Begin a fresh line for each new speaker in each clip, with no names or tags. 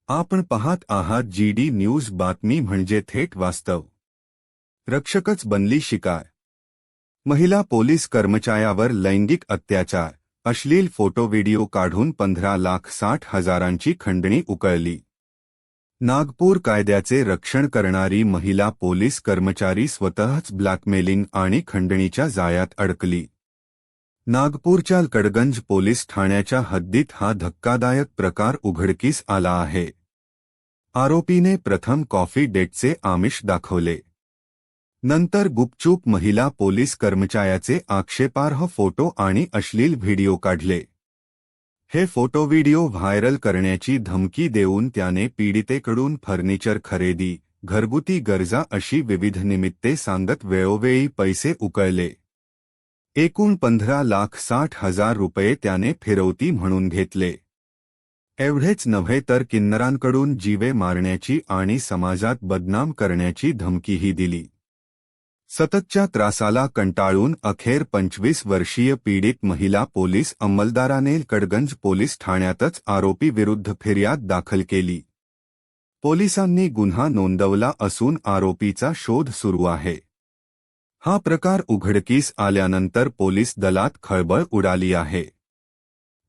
आपण पाहत आहात GD न्यूज बातमी म्हणजे थेट वास्तव। रक्षकच बनली शिकार। महिला पोलीस कर्मचाऱ्यावर लैंगिक अत्याचार, अश्लील फोटो व्हिडिओ काढून 15,60,000ची खंडणी उकळली। नागपूर कायद्याचे रक्षण करणारी महिला पोलीस कर्मचारी स्वतःच ब्लॅकमेलिंग आणि खंडणीच्या जाळ्यात अडकली। नागपूरच्या कडगंज पोलीस ठाण्याच्या हद्दीत हा धक्कादायक प्रकार उघडकीस आला आहे। आरोपीने प्रथम कॉफी डेटचे आमिष दाखवले, नंतर गुपचूप महिला पोलीस कर्मचाऱ्याचे आक्षेपार्ह फोटो आणि अश्लील व्हिडिओ काढले। हे फोटो व्हिडिओ व्हायरल करण्याची धमकी देऊन त्याने पीडितेकडून फर्निचर खरेदी, घरगुती गरजा अशी विविध निमित्ते सांगत वेळोवेळी पैसे उकळले। एकूण 15,60,000 रुपये त्याने फिरवती म्हणून घेतले। एवढेच नव्हे तर किन्नरांकडून जीवे मारण्याची आणि समाजात बदनाम करण्याची धमकीही दिली। सततच्या त्रासाला कंटाळून अखेर 25 वर्षीय पीडित महिला पोलीस अंमलदाराने कडगंज पोलीस ठाण्यातच आरोपीविरुद्ध फिर्याद दाखल केली। पोलिसांनी गुन्हा नोंदवला असून आरोपीचा शोध सुरू आहे। हा प्रकार उघडकीस आल्यानंतर पोलीस दलात खळबळ उडाली आहे।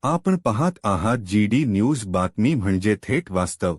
आपण पाहत आहात GD न्यूज बातमी म्हणजे थेट वास्तव।